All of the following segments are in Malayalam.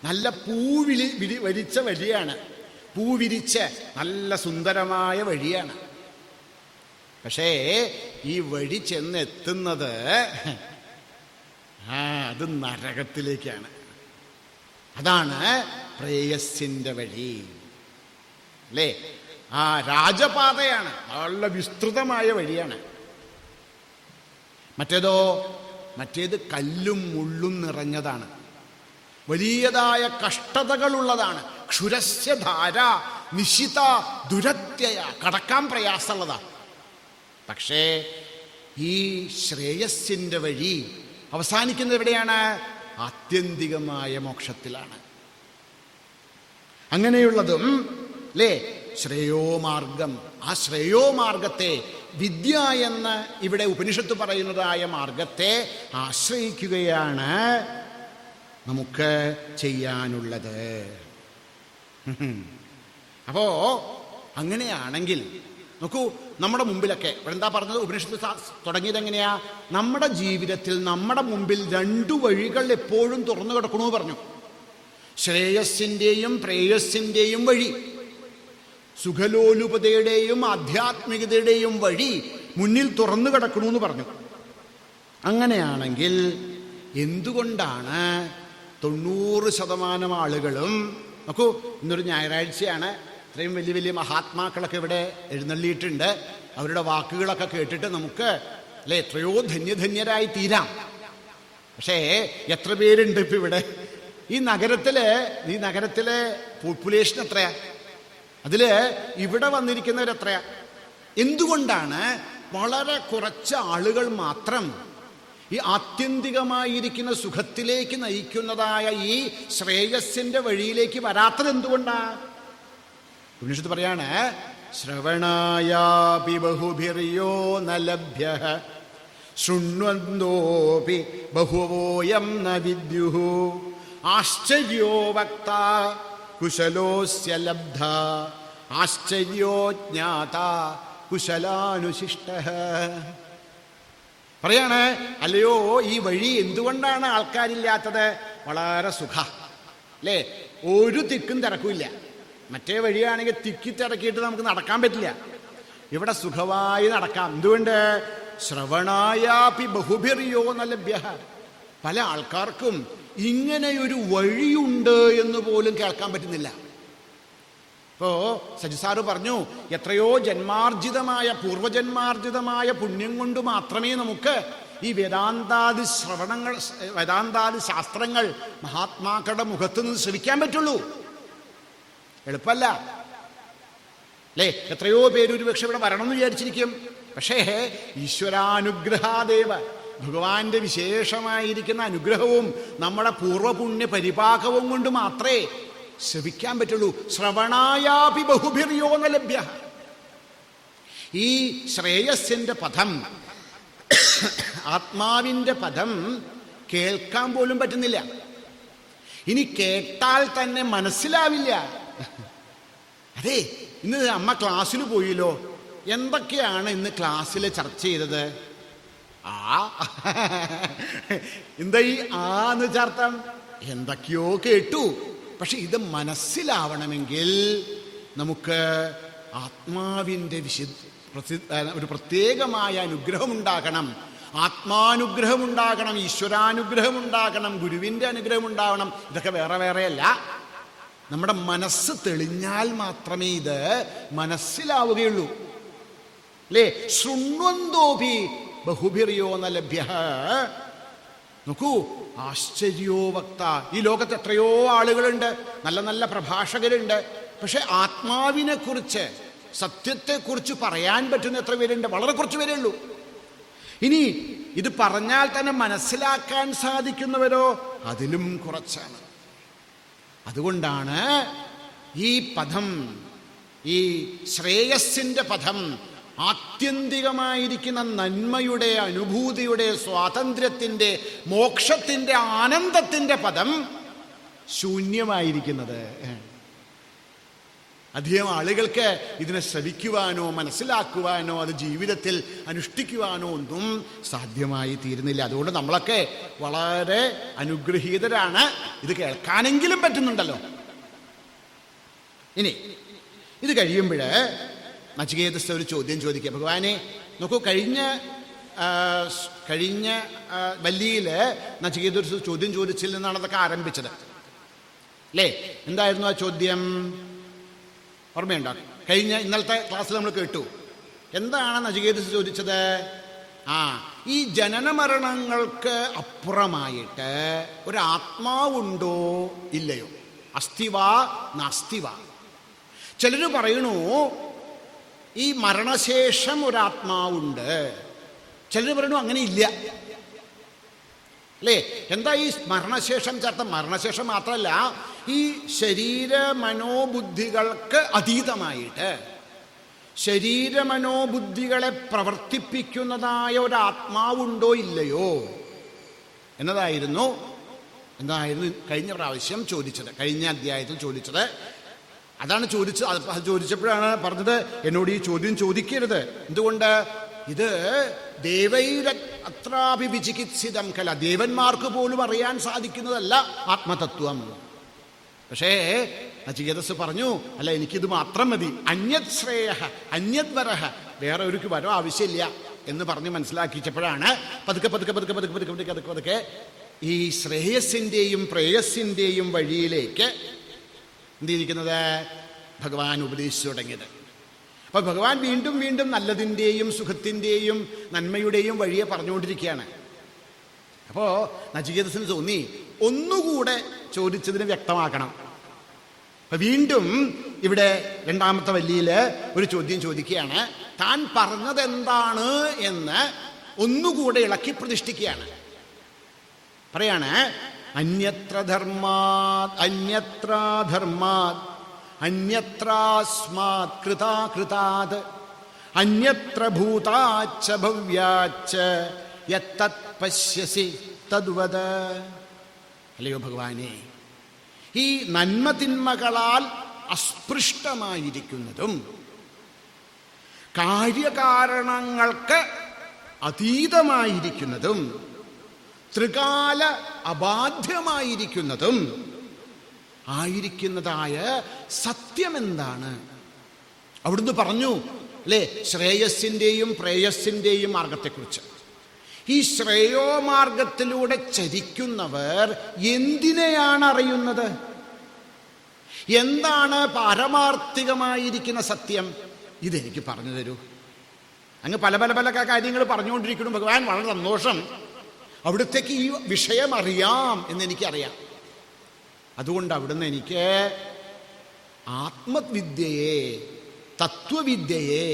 നല്ല വരിച്ച വഴിയാണ്, പൂവിരിച്ച് നല്ല സുന്ദരമായ വഴിയാണ്. പക്ഷേ ഈ വഴി ചെന്നെത്തുന്നത് അത് നരകത്തിലേക്കാണ്. അതാണ് പ്രേയസിന്റെ വഴി അല്ലേ? രാജപാതയാണ്, നല്ല വിസ്തൃതമായ വഴിയാണ്. മറ്റേത് കല്ലും മുള്ളും നിറഞ്ഞതാണ്, വലിയതായ കഷ്ടതകളുള്ളതാണ്. ക്ഷുരസ്യ ധാര നിശിത ദുരത്യയ, കടക്കാൻ പ്രയാസമുള്ളതാണ്. പക്ഷേ ഈ ശ്രേയസ്സിന്റെ വഴി അവസാനിക്കുന്നത് എവിടെയാണ്? ആത്യന്തികമായ മോക്ഷത്തിലാണ്. അങ്ങനെയുള്ളതും അല്ലേ ശ്രേയോമാർഗം. ആ ശ്രേയോമാർഗത്തെ, വിദ്യ എന്ന് ഇവിടെ ഉപനിഷത്ത് പറയുന്നതായ മാർഗത്തെ ആശ്രയിക്കുകയാണ് നമുക്ക് ചെയ്യാനുള്ളത്. അപ്പോ അങ്ങനെയാണെങ്കിൽ നോക്കൂ, നമ്മുടെ മുമ്പിലൊക്കെ ഇവിടെ എന്താ പറഞ്ഞത്? ഉപനിഷത്ത് തുടങ്ങിയത് എങ്ങനെയാ? നമ്മുടെ ജീവിതത്തിൽ നമ്മുടെ മുമ്പിൽ 2 വഴികൾ എപ്പോഴും തുറന്നു കിടക്കണു പറഞ്ഞു. ശ്രേയസ്സിന്റെയും പ്രേയസ്സിന്റെയും വഴി, സുഖലോലുപതയുടെയും ആധ്യാത്മികതയുടെയും വഴി മുന്നിൽ തുറന്നു കിടക്കണമെന്ന് പറഞ്ഞു. അങ്ങനെയാണെങ്കിൽ എന്തുകൊണ്ടാണ് 90% ആളുകളും, നോക്കൂ ഇന്നൊരു ഞായറാഴ്ചയാണ്, ഇത്രയും വലിയ വലിയ മഹാത്മാക്കളൊക്കെ ഇവിടെ എഴുന്നള്ളിയിട്ടുണ്ട്. അവരുടെ വാക്കുകളൊക്കെ കേട്ടിട്ട് നമുക്ക് അല്ലെ എത്രയോ ധന്യധന്യരായി തീരാം. പക്ഷേ എത്ര പേരുണ്ട് ഇപ്പം ഇവിടെ? ഈ നഗരത്തിലെ പോപ്പുലേഷൻ എത്രയാ? അതില് ഇവിടെ വന്നിരിക്കുന്നവരെത്രയാ? എന്തുകൊണ്ടാണ് വളരെ കുറച്ച് ആളുകൾ മാത്രം ഈ ആത്യന്തികമായിരിക്കുന്ന സുഖത്തിലേക്ക് നയിക്കുന്നതായ ഈ ശ്രേയസ്സിന്റെ വഴിയിലേക്ക് വരാത്തത്? എന്തുകൊണ്ടാ? ഉപനിഷത്ത് പറയാണ്, ശ്രവണായാപി ബഹുഭിർയോ ന ലഭ്യഃ ശൃണ്വന്തോപി ബഹുവോയം ന വിദ്യുഃ ആശ്ചര്യോ വക്ത കുശലോസ്യ ലബ്ധ ആശ്ചര്യോ ജ്ഞാത കുശലാനുശിഷ്ടഃ. പറയാണ്, അല്ലയോ ഈ വഴി എന്തുകൊണ്ടാണ് ആൾക്കാരില്ലാത്തത്? വളരെ സുഖ അല്ലേ, ഒരു തിക്കും തിരക്കുമില്ല. മറ്റേ വഴിയാണെങ്കിൽ തിക്കി തിരക്കിയിട്ട് നമുക്ക് നടക്കാൻ പറ്റില്ല. ഇവിടെ സുഖമായി നടക്കാം. എന്തുകൊണ്ട്? ശ്രവണായാപി ബഹുഭിർയോ ന ലഭ്യഃ. പല ആൾക്കാർക്കും ഇങ്ങനെയൊരു വഴിയുണ്ട് എന്ന് പോലും കേൾക്കാൻ പറ്റുന്നില്ല. ഇപ്പോ സജിസാറ് പറഞ്ഞു, എത്രയോ പൂർവജന്മാർജിതമായ പുണ്യം കൊണ്ട് മാത്രമേ നമുക്ക് ഈ വേദാന്താദി ശാസ്ത്രങ്ങൾ മഹാത്മാക്കളുടെ മുഖത്ത് നിന്ന് ശ്രവിക്കാൻ പറ്റുള്ളൂ. എളുപ്പമല്ല അല്ലേ? എത്രയോ പേര് ഒരുപക്ഷെ ഇവിടെ വരണമെന്ന് വിചാരിച്ചിരിക്കും. പക്ഷേ ഈശ്വരാനുഗ്രഹാദേവ, ഭഗവാന്റെ വിശേഷമായിരിക്കുന്ന അനുഗ്രഹവും നമ്മുടെ പൂർവ്വപുണ്യ പരിപാകവും കൊണ്ട് മാത്രമേ ശ്രവിക്കാൻ പറ്റുള്ളൂ. ശ്രവണായാപി ബഹുഭിർയോ ന ലഭ്യഃ. ഈ ശ്രേയസ്സിന്റെ പദം, ആത്മാവിന്റെ പദം കേൾക്കാൻ പോലും പറ്റുന്നില്ല. ഇനി കേട്ടാൽ തന്നെ മനസ്സിലാവില്ല. അതെ, ഇന്ന് അമ്മ ക്ലാസ്സിൽ പോയില്ലോ. എന്തൊക്കെയാണ് ഇന്ന് ക്ലാസ്സിൽ ചർച്ച ചെയ്തത്? എന്താ ഈ എന്ന് ചേർത്താൻ? എന്തൊക്കെയോ കേട്ടു. പക്ഷെ ഇത് മനസ്സിലാവണമെങ്കിൽ നമുക്ക് ആത്മാവിൻ്റെ ഒരു പ്രത്യേകമായ അനുഗ്രഹം ഉണ്ടാകണം. ആത്മാനുഗ്രഹം ഉണ്ടാകണം, ഈശ്വരാനുഗ്രഹം ഉണ്ടാകണം, ഗുരുവിൻ്റെ അനുഗ്രഹം ഉണ്ടാകണം. ഇതൊക്കെ വേറെ വേറെയല്ല. നമ്മുടെ മനസ്സ് തെളിഞ്ഞാൽ മാത്രമേ ഇത് മനസ്സിലാവുകയുള്ളൂ അല്ലേ? ശൃണ്വന്തോപി ബഹുഭിർയോ ന ലഭ്യഃ. നോക്കൂ, ആശ്ചര്യോ വക്ത. ഈ ലോകത്ത് എത്രയോ ആളുകളുണ്ട്, നല്ല നല്ല പ്രഭാഷകരുണ്ട്. പക്ഷെ ആത്മാവിനെ കുറിച്ച്, സത്യത്തെക്കുറിച്ച് പറയാൻ പറ്റുന്ന എത്ര പേരുണ്ട്? വളരെ കുറച്ച് പേരേ ഉള്ളൂ. ഇനി ഇത് പറഞ്ഞാൽ തന്നെ മനസ്സിലാക്കാൻ സാധിക്കുന്നവരോ അതിലും കുറച്ചാണ്. അതുകൊണ്ടാണ് ഈ പദം, ഈ ശ്രേയസ്സിന്റെ പദം, ആത്യന്തികമായിരിക്കുന്ന നന്മയുടെ, അനുഭൂതിയുടെ, സ്വാതന്ത്ര്യത്തിൻ്റെ, മോക്ഷത്തിൻ്റെ, ആനന്ദത്തിൻ്റെ പദം ശൂന്യമായിരിക്കുന്നത്. അധികം ആളുകൾക്ക് ഇതിനെ ശ്രവിക്കുവാനോ മനസ്സിലാക്കുവാനോ അത് ജീവിതത്തിൽ അനുഷ്ഠിക്കുവാനോ ഒന്നും സാധ്യമായി തീരുന്നില്ല. അതുകൊണ്ട് നമ്മളൊക്കെ വളരെ അനുഗ്രഹീതരാണ്. ഇത് കേൾക്കാനെങ്കിലും പറ്റുന്നുണ്ടല്ലോ. ഇനി ഇത് കഴിയുമ്പോൾ നചികേതസ് ഒരു ചോദ്യം ചോദിക്കുക. ഭഗവാനെ നോക്കൂ, കഴിഞ്ഞ വല്ലിയിൽ നചികേതസ് ചോദ്യം ചോദിച്ചിൽ നിന്നാണ് അതൊക്കെ ആരംഭിച്ചത് അല്ലേ? എന്തായിരുന്നു ആ ചോദ്യം? ഓർമ്മയുണ്ടോ? ഇന്നലത്തെ ക്ലാസ്സിൽ നമ്മൾ കേട്ടു. എന്താണ് നചികേതസ് ചോദിച്ചത്? ഈ ജനന മരണങ്ങൾക്ക് അപ്പുറമായിട്ട് ഒരു ആത്മാവുണ്ടോ ഇല്ലയോ? അസ്തിവാ നാസ്തിവാ? ചിലർ പറയണു ഈ മരണശേഷം ഒരാത്മാവുണ്ട്, ചിലർ പറയണു അങ്ങനെ ഇല്ല അല്ലേ? എന്താ ഈ മരണശേഷം ചേർത്ത? മരണശേഷം മാത്രമല്ല, ഈ ശരീര മനോബുദ്ധികൾക്ക് അതീതമായിട്ട് ശരീര മനോബുദ്ധികളെ പ്രവർത്തിപ്പിക്കുന്നതായ ഒരു ആത്മാവുണ്ടോ ഇല്ലയോ എന്നതായിരുന്നു കഴിഞ്ഞ പ്രാവശ്യം ചോദിച്ചത്, കഴിഞ്ഞ അധ്യായത്തിൽ ചോദിച്ചത്. അതാണ് ചോദിച്ചത്. അത് ചോദിച്ചപ്പോഴാണ് പറഞ്ഞത് എന്നോട് ഈ ചോദ്യം ചോദിക്കരുത്. എന്തുകൊണ്ട്? ഇത് ദേവൈരത്രാഭിവിചികിത്സിതം കല, ദേവന്മാർക്ക് പോലും അറിയാൻ സാധിക്കുന്നതല്ല ആത്മതത്വം. പക്ഷേ നചികേതസ് പറഞ്ഞു, അല്ല, എനിക്കിത് മാത്രം മതി. അന്യത് ശ്രേയ അന്യദ്വരഹ, വേറെ ഒരു വരോ ആവശ്യമില്ല എന്ന് പറഞ്ഞ് മനസ്സിലാക്കിച്ചപ്പോഴാണ് പതുക്കെ ഈ ശ്രേയസിൻ്റെയും പ്രേയസിൻ്റെയും വഴിയിലേക്ക് എന്തിരിക്കുന്നത് ഭഗവാൻ ഉപദേശിച്ചു തുടങ്ങിയത്. അപ്പൊ ഭഗവാൻ വീണ്ടും വീണ്ടും നല്ലതിൻ്റെയും സുഖത്തിൻ്റെയും നന്മയുടെയും വഴിയെ പറഞ്ഞുകൊണ്ടിരിക്കുകയാണ്. അപ്പോ നചികേതസിന് തോന്നി ഒന്നുകൂടെ ചോദിച്ചതിന് വ്യക്തമാക്കണം. അപ്പൊ വീണ്ടും ഇവിടെ രണ്ടാമത്തെ വല്ലിയില് ഒരു ചോദ്യം ചോദിക്കുകയാണ്. താൻ പറഞ്ഞതെന്താണ് എന്ന് ഒന്നുകൂടെ ഇളക്കി പ്രതിഷ്ഠിക്കുകയാണ്. പറയാണ്, അന്യത്ര ധർമാത് അന്യത്രാസ്മാത് കൃതാകൃതാത് അന്യത്ര ഭൂതാച്ച ഭവ്യാച്ച യത്തത് പശ്യസി തദ്വദ. അല്ലയോ ഭഗവാനെ, ഈ നന്മതിന്മകളാൽ അസ്പൃഷ്ടമായിരിക്കുന്നതും കാര്യകാരണങ്ങൾക്ക് അതീതമായിരിക്കുന്നതും ത്രികാല അബാധ്യമായിരിക്കുന്നതും ആയിരിക്കുന്നതായ സത്യമെന്താണ്? അവിടുന്ന് പറഞ്ഞു അല്ലേ, ശ്രേയസിൻ്റെയും പ്രേയസിൻ്റെയും മാർഗത്തെക്കുറിച്ച്. ഈ ശ്രേയോമാർഗത്തിലൂടെ ചരിക്കുന്നവർ എന്തിനെയാണ് അറിയുന്നത്? എന്താണ് പാരമാർത്ഥികമായിരിക്കുന്ന സത്യം? ഇതെനിക്ക് പറഞ്ഞു തരൂ. അങ്ങ് പല പല പല കാര്യങ്ങൾ പറഞ്ഞുകൊണ്ടിരിക്കുന്നു. ഭഗവാൻ, വളരെ സന്തോഷം, അവിടുത്തേക്ക് ഈ വിഷയം അറിയാം എന്നെനിക്കറിയാം. അതുകൊണ്ട് അവിടുന്ന് എനിക്ക് ആത്മവിദ്യയെ, തത്വവിദ്യയെ,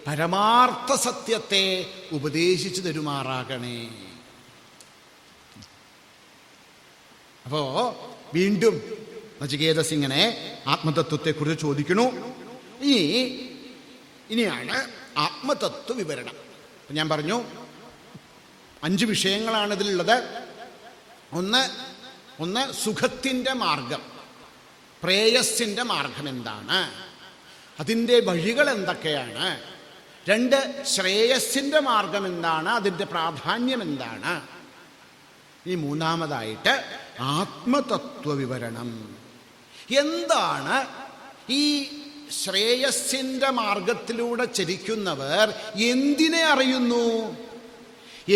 പരമാർത്ഥ സത്യത്തെ ഉപദേശിച്ചു തരുമാറാകണേ. അപ്പോ വീണ്ടും നചികേതസ് ഇങ്ങനെ ആത്മതത്വത്തെക്കുറിച്ച് ചോദിക്കണു. ഇനിയാണ് ആത്മതത്വ വിവരണം. ഞാൻ പറഞ്ഞു 5 വിഷയങ്ങളാണ് ഇതിലുള്ളത്. ഒന്ന് സുഖത്തിൻ്റെ മാർഗം, പ്രേയസിൻ്റെ മാർഗം എന്താണ്, അതിൻ്റെ വഴികൾ എന്തൊക്കെയാണ്. 2 ശ്രേയസിൻ്റെ മാർഗം എന്താണ്, അതിൻ്റെ പ്രാധാന്യം എന്താണ്. ഈ മൂന്നാമതായിട്ട് ആത്മതത്വ വിവരണം. എന്താണ് ഈ ശ്രേയസിൻ്റെ മാർഗത്തിലൂടെ ചരിക്കുന്നവർ എന്തിനെ അറിയുന്നു?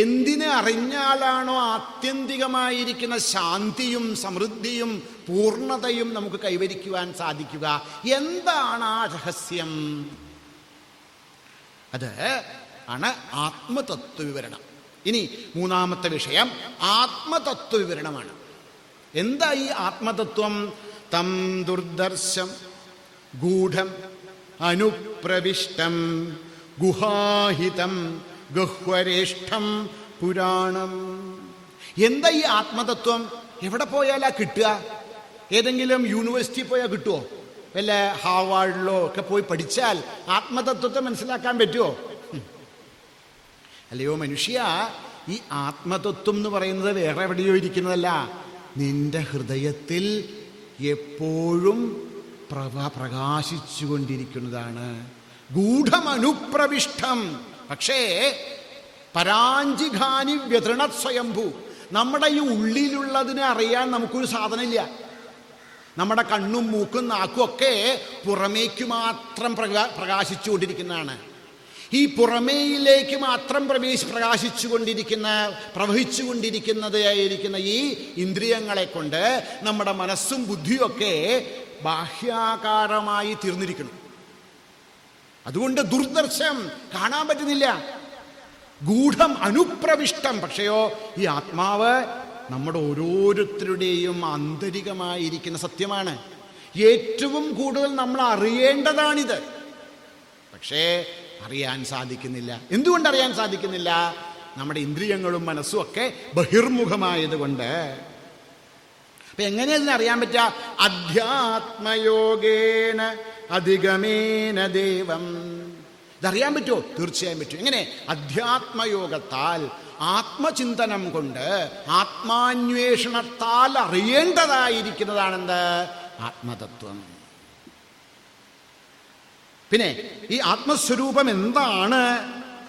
എന്തിനെ അറിഞ്ഞാലാണോ ആത്യന്തികമായിരിക്കുന്ന ശാന്തിയും സമൃദ്ധിയും പൂർണ്ണതയും നമുക്ക് കൈവരിക്കുവാൻ സാധിക്കുക? എന്താണ് ആ രഹസ്യം? അത് ആണ് ആത്മതത്വ വിവരണം. ഇനി മൂന്നാമത്തെ വിഷയം ആത്മതത്വ വിവരണമാണ്. എന്താ ഈ ആത്മതത്വം? തം ദുർദർശം ഗൂഢം അനുപ്രവിഷ്ടം ഗുഹാഹിതം ഗഹ്വരേഷ്ഠം പുരാണം. എന്താ ഈ ആത്മതത്വം? എവിടെ പോയാലാ കിട്ടുക? ഏതെങ്കിലും യൂണിവേഴ്സിറ്റി പോയാൽ കിട്ടുമോ? വല്ല ഹാർവാർഡിലോ ഒക്കെ പോയി പഠിച്ചാൽ ആത്മതത്വത്തെ മനസ്സിലാക്കാൻ പറ്റുമോ? അല്ലയോ മനുഷ്യ, ഈ ആത്മതത്വം എന്ന് പറയുന്നത് വേറെ എവിടെയോ ഇരിക്കുന്നതല്ല, നിന്റെ ഹൃദയത്തിൽ എപ്പോഴും പ്രകാശിച്ചുകൊണ്ടിരിക്കുന്നതാണ്. ഗൂഢമനുപ്രവിഷ്ടം. പക്ഷേ പരാഞ്ചിഘാനി വ്യതൃണത് സ്വയംഭൂ. നമ്മുടെ ഈ ഉള്ളിലുള്ളതിനെ അറിയാൻ നമുക്കൊരു സാധനമില്ല. നമ്മുടെ കണ്ണും മൂക്കും നാക്കും ഒക്കെ പുറമേക്ക് മാത്രം പ്രകാശിച്ചുകൊണ്ടിരിക്കുന്നതാണ്. ഈ പുറമേയിലേക്ക് മാത്രം പ്രവഹിച്ചുകൊണ്ടിരിക്കുന്ന ഈ ഇന്ദ്രിയങ്ങളെ കൊണ്ട് നമ്മുടെ മനസ്സും ബുദ്ധിയും ഒക്കെ ബാഹ്യാകാരമായി തീർന്നിരിക്കുന്നു. അതുകൊണ്ട് ദുർദർശം, കാണാൻ പറ്റുന്നില്ല. ഗൂഢം അനുപ്രവിഷ്ടം. പക്ഷെയോ ഈ ആത്മാവ് നമ്മുടെ ഓരോരുത്തരുടെയും ആന്തരികമായിരിക്കുന്ന സത്യമാണ്. ഏറ്റവും കൂടുതൽ നമ്മൾ അറിയേണ്ടതാണിത്. പക്ഷേ അറിയാൻ സാധിക്കുന്നില്ല. എന്തുകൊണ്ട് അറിയാൻ സാധിക്കുന്നില്ല? നമ്മുടെ ഇന്ദ്രിയങ്ങളും മനസ്സും ഒക്കെ ബഹിർമുഖമായതുകൊണ്ട്. അപ്പൊ എങ്ങനെയാ ഇതിനെ അറിയാൻ പറ്റുക? അധ്യാത്മയോഗേന അധിഗമേന ദേവം. ഇതറിയാൻ പറ്റുമോ? തീർച്ചയായും പറ്റും. എങ്ങനെ? അധ്യാത്മയോഗത്താൽ, ആത്മചിന്തനം കൊണ്ട്, ആത്മാന്വേഷണത്താൽ അറിയേണ്ടതായിരിക്കുന്നതാണെന്ത്? ആത്മതത്വം. പിന്നെ ഈ ആത്മസ്വരൂപം എന്താണ്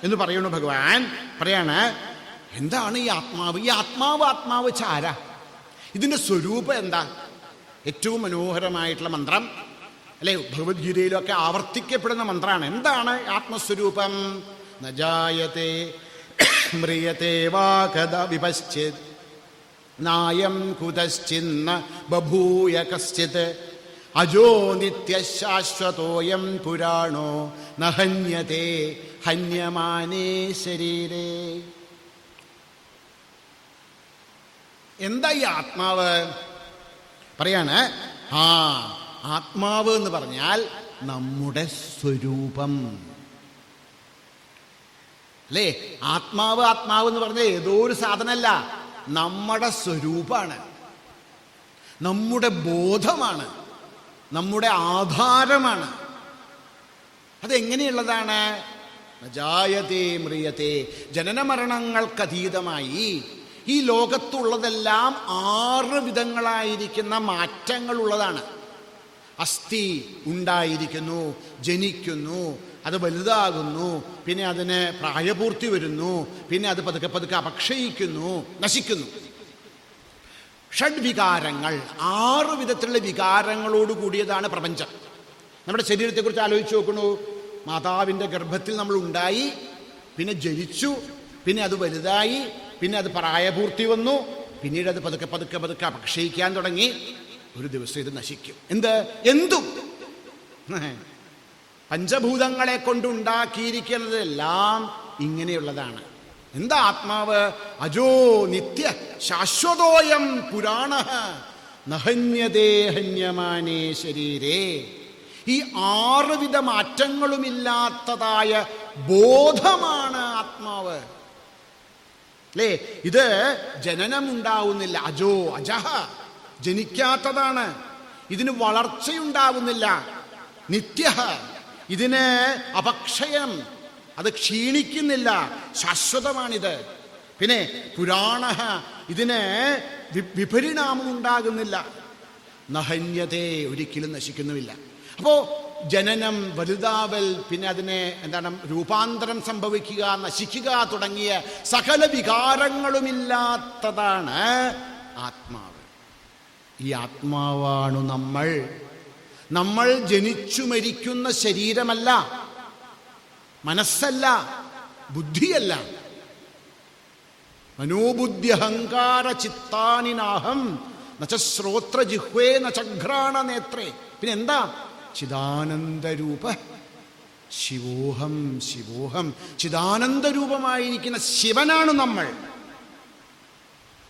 എന്ന് പറയണു ഭഗവാൻ. പറയാണ് എന്താണ് ഈ ആത്മാവ്? ഈ ആത്മാവ് ചാര. ഇതിൻ്റെ സ്വരൂപം എന്താ? ഏറ്റവും മനോഹരമായിട്ടുള്ള മന്ത്രം അല്ലെ, ഭഗവത്ഗീതയിലൊക്കെ ആവർത്തിക്കപ്പെടുന്ന മന്ത്രമാണ്. എന്താണ് ആത്മസ്വരൂപം? നജായത്തെ മ്രിയത്തെ വാ കദ വിപശ്ചിത് നായം കുതശ്ചിന്ന ബഭൂയ കശ്ചിത് അജോ നിത്യശാശ്വതോയം പുരാണോ നഹന്യത്തെ ഹന്യമാനേ ശരീരേ. എന്താ ഈ ആത്മാവ്? പറയാണ് ആത്മാവ് എന്ന് പറഞ്ഞാൽ നമ്മുടെ സ്വരൂപം അല്ലേ. ആത്മാവ് എന്ന് പറഞ്ഞാൽ ഏതോ ഒരു സാധനമല്ല, നമ്മുടെ സ്വരൂപമാണ്, നമ്മുടെ ബോധമാണ്, നമ്മുടെ ആധാരമാണ്. അതെങ്ങനെയുള്ളതാണ്? ജായതേ മ്രിയതേ. ജനനമരണങ്ങൾക്കതീതമായി ഈ ലോകത്തുള്ളതെല്ലാം 6 വിധങ്ങളായിരിക്കുന്ന മാറ്റങ്ങളുള്ളതാണ്. അസ്ഥി ഉണ്ടായിരിക്കുന്നു, ജനിക്കുന്നു, അത് വലുതാകുന്നു, പിന്നെ അതിന് പ്രായപൂർത്തി വരുന്നു, പിന്നെ അത് പതുക്കെ പതുക്കെ അപക്ഷയിക്കുന്നു, നശിക്കുന്നു. ഷഡ്വികാരങ്ങൾ, 6 വിധത്തിലുള്ള വികാരങ്ങളോട് കൂടിയതാണ് പ്രപഞ്ചം. നമ്മുടെ ശരീരത്തെക്കുറിച്ച് ആലോചിച്ച് നോക്കണു. മാതാവിൻ്റെ ഗർഭത്തിൽ നമ്മൾ ഉണ്ടായി, പിന്നെ ജനിച്ചു, പിന്നെ അത് വലുതായി, പിന്നെ അത് പ്രായപൂർത്തി വന്നു, പിന്നീട് അത് പതുക്കെ പതുക്കെ പതുക്കെ അപക്ഷയിക്കാൻ തുടങ്ങി. ഒരു ദിവസം ഇത് നശിക്കും. എന്തും പഞ്ചഭൂതങ്ങളെ കൊണ്ടുണ്ടാക്കിയിരിക്കുന്നതെല്ലാം ഇങ്ങനെയുള്ളതാണ്. എന്താ ആത്മാവ്? അജോ നിത്യ ശാശ്വതോയം പുരാണ നഹന്യതേ ഹന്യമാനേ ശരീരേ. ഈ 6 വിധ മാറ്റങ്ങളുമില്ലാത്തതായ ബോധമാണ് ആത്മാവ് അല്ലേ. ഇത് ജനനമുണ്ടാവുന്നില്ല. അജോ അജഹ, ജനിക്കാത്തതാണ്. ഇതിന് വളർച്ചയുണ്ടാവുന്നില്ല. നിത്യ, ഇതിന് അപക്ഷയം, അത് ക്ഷീണിക്കുന്നില്ല, ശാശ്വതമാണിത്. പിന്നെ പുരാണ, ഇതിന് വിപരിണാമം ഉണ്ടാകുന്നില്ല. നഹന്യതേ, ഒരിക്കലും നശിക്കുന്നുമില്ല. അപ്പോ ജനനം, വലുതാവൽ, പിന്നെ അതിനെ രൂപാന്തരം സംഭവിക്കുക, നശിക്കുക തുടങ്ങിയ സകല വികാരങ്ങളുമില്ലാത്തതാണ് ആത്മാവ്. ഈ ആത്മാവാണ് നമ്മൾ ജനിച്ചു മരിക്കുന്ന ശരീരമല്ല, മനസ്സല്ല, ബുദ്ധിയല്ല. മനോബുദ്ധി അഹങ്കാര ചിത്താനി നാഹം നച ശ്രോത്ര ജിഹ്വേ നചഘ്രാണ നേത്രേ. പിന്നെ എന്താ? ചിദാനന്ദരൂപ ശിവോഹം ശിവോഹം. ചിദാനന്ദരൂപമായിരിക്കുന്ന ശിവനാണ് നമ്മൾ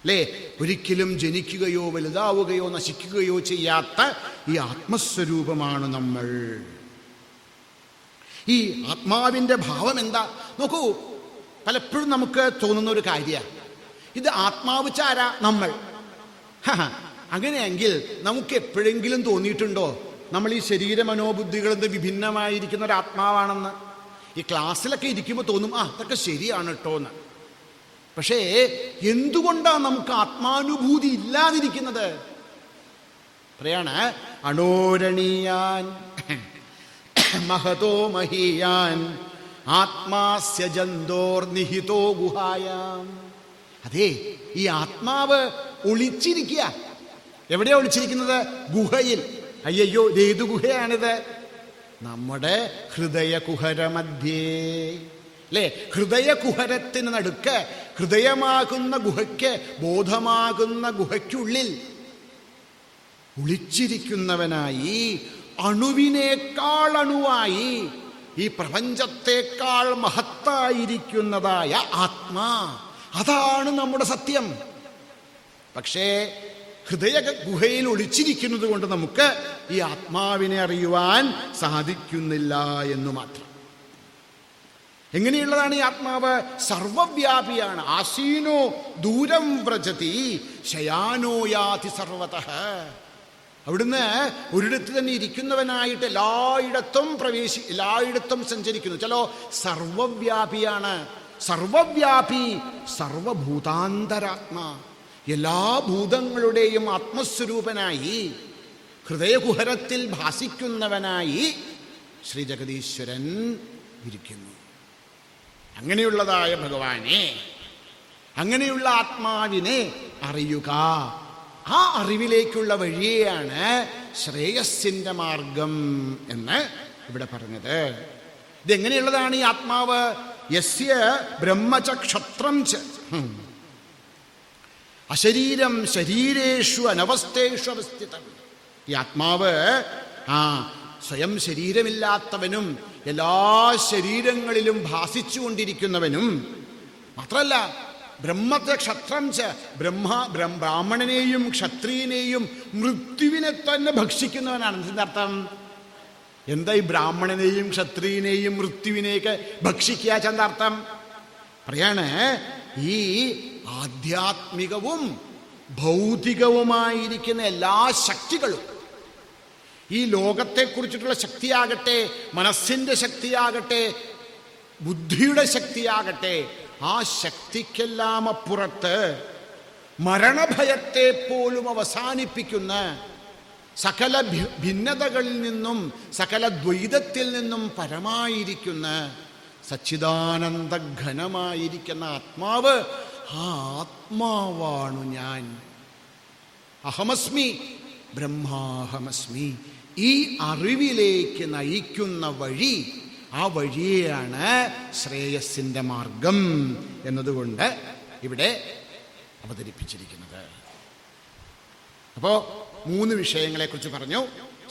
അല്ലേ. ഒരിക്കലും ജനിക്കുകയോ വലുതാവുകയോ നശിക്കുകയോ ചെയ്യാത്ത ഈ ആത്മസ്വരൂപമാണ് നമ്മൾ. ഈ ആത്മാവിൻ്റെ ഭാവം എന്താ നോക്കൂ. പലപ്പോഴും നമുക്ക് തോന്നുന്ന ഒരു കാര്യമാണ്, ഇത് ആത്മാവ് ചാര നമ്മൾ. അങ്ങനെയെങ്കിൽ നമുക്ക് എപ്പോഴെങ്കിലും തോന്നിയിട്ടുണ്ടോ നമ്മൾ ഈ ശരീര മനോബുദ്ധികളിൽ നിന്ന് വിഭിന്നമായിരിക്കുന്ന ഒരു ആത്മാവാണെന്ന്? ഈ ക്ലാസ്സിലൊക്കെ ഇരിക്കുമ്പോൾ തോന്നും അതൊക്കെ ശരിയാണ് കേട്ടോ എന്ന്. പക്ഷേ എന്തുകൊണ്ടാണ് നമുക്ക് ആത്മാനുഭൂതി ഇല്ലാതിരിക്കുന്നത്? പറയാണ് അണോരണീയാൻ മഹതോ മഹീയാൻ ആത്മാസ്യ ജന്തോർ നിഹിതോ ഗുഹായാം. അതെ, ഈ ആത്മാവ് ഒളിച്ചിരിക്കുക. എവിടെയാ ഒളിച്ചിരിക്കുന്നത്? ഗുഹയിൽ. അയ്യോ, ഏതു ഗുഹയാണിത്? നമ്മുടെ ഹൃദയകുഹരമധ്യേ. അല്ലേ? ഹൃദയകുഹരത്തിന് നടുക്ക്, ഹൃദയമാകുന്ന ഗുഹയ്ക്ക്, ബോധമാകുന്ന ഗുഹയ്ക്കുള്ളിൽ ഒളിച്ചിരിക്കുന്നവനായി, അണുവിനേക്കാൾ അണുവായി, ഈ പ്രപഞ്ചത്തെക്കാൾ മഹത്തായിരിക്കുന്നതായ ആത്മാ, അതാണ് നമ്മുടെ സത്യം. പക്ഷേ ഹൃദയ ഗുഹയിൽ ഒളിച്ചിരിക്കുന്നത് കൊണ്ട് നമുക്ക് ഈ ആത്മാവിനെ അറിയുവാൻ സാധിക്കുന്നില്ല എന്ന് മാത്രം. എങ്ങനെയുള്ളതാണ് ഈ ആത്മാവ്? സർവവ്യാപിയാണ്. ആസീനോ ദൂരം വ്രജതി ശയാനോ യാതി സർവതഃ. അവിടുന്ന് ഒരിടത്ത് തന്നെ ഇരിക്കുന്നവനായിട്ട് എല്ലായിടത്തും സഞ്ചരിക്കുന്നു. ചലോ സർവവ്യാപിയാണ്. സർവവ്യാപി സർവഭൂതാന്തരാത്മാ. എല്ലാ ഭൂതങ്ങളുടെയും ആത്മസ്വരൂപനായി, ഹൃദയകുഹരത്തിൽ ഭാസിക്കുന്നവനായി ശ്രീ ജഗദീശ്വരൻ ഇരിക്കുന്നു. അങ്ങനെയുള്ളതായ ഭഗവാനെ, അങ്ങനെയുള്ള ആത്മാവിനെ അറിയുക. ആ അറിവിലേക്കുള്ള വഴിയെയാണ് ശ്രേയസ്സിന്റെ മാർഗം എന്ന് ഇവിടെ പറഞ്ഞത്. ഇതെങ്ങനെയുള്ളതാണ് ഈ ആത്മാവ്? യസ്യ ബ്രഹ്മച ക്ഷത്രം ച അശരീരം ശരീരേഷു അനവസ്ഥേഷു അവസ്ഥിതം. ഈ ആത്മാവ് സ്വയം ശരീരമില്ലാത്തവനും എല്ലാ ശരീരങ്ങളിലും ഭാസിച്ചുകൊണ്ടിരിക്കുന്നവനും മാത്രമല്ല, ബ്രഹ്മത്തെ ക്ഷത്രം ച ബ്രാഹ്മണനെയും ക്ഷത്രിയനെയും മൃത്യുവിനെ തന്നെ ഭക്ഷിക്കുന്നവനാണ്. ഇതിൻ്റെ അർത്ഥം എന്താ? ഈ ബ്രാഹ്മണനെയും ക്ഷത്രിയനെയും മൃത്യുവിനെയൊക്കെ ഭക്ഷിക്കുക ചെന്നർത്ഥം പറയാണ്. ഈ ആധ്യാത്മികവും ഭൗതികവുമായിരിക്കുന്ന എല്ലാ ശക്തികളും, ഈ ലോകത്തെക്കുറിച്ചിട്ടുള്ള ശക്തിയാകട്ടെ, മനസ്സിന്റെ ശക്തിയാകട്ടെ, ബുദ്ധിയുടെ ശക്തിയാകട്ടെ, ആ ശക്തിക്കെല്ലാം അപ്പുറത്ത് മരണഭയത്തെ പോലും അവസാനിപ്പിക്കുന്ന, സകല ഭിന്നതകളിൽ നിന്നും സകല ദ്വൈതത്തിൽ നിന്നും പരമായിരിക്കുന്ന സച്ചിദാനന്ദ ഘനമായിരിക്കുന്ന ആത്മാവ്, ആ ആത്മാവാണു ഞാൻ. അഹമസ്മി ബ്രഹ്മാഹമസ്മി. ഈ അറിവിലേക്ക് നയിക്കുന്ന വഴി, ആ വഴിയെയാണ് ശ്രേയസ്സിന്റെ മാർഗം എന്നതുകൊണ്ട് ഇവിടെ അവതരിപ്പിച്ചിരിക്കുന്നത്. അപ്പോ 3 വിഷയങ്ങളെക്കുറിച്ച് പറഞ്ഞു.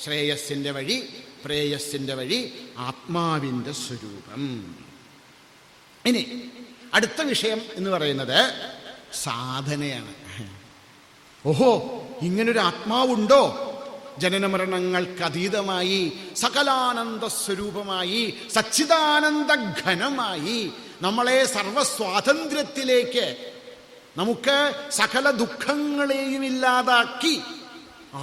ശ്രേയസ്സിന്റെ വഴി, പ്രേയസ്സിന്റെ വഴി, ആത്മാവിൻ്റെ സ്വരൂപം. ഇനി അടുത്ത വിഷയം എന്ന് പറയുന്നത് സാധനയാണ്. ഓഹോ, ഇങ്ങനൊരു ആത്മാവുണ്ടോ? ജനനമരണങ്ങൾക്ക് അതീതമായി, സകലാനന്ദ സ്വരൂപമായി, സച്ചിദാനന്ദ ഘനമായി, നമ്മളെ സർവസ്വാതന്ത്ര്യത്തിലേക്ക്, നമുക്ക് സകല ദുഃഖങ്ങളെയും ഇല്ലാതാക്കി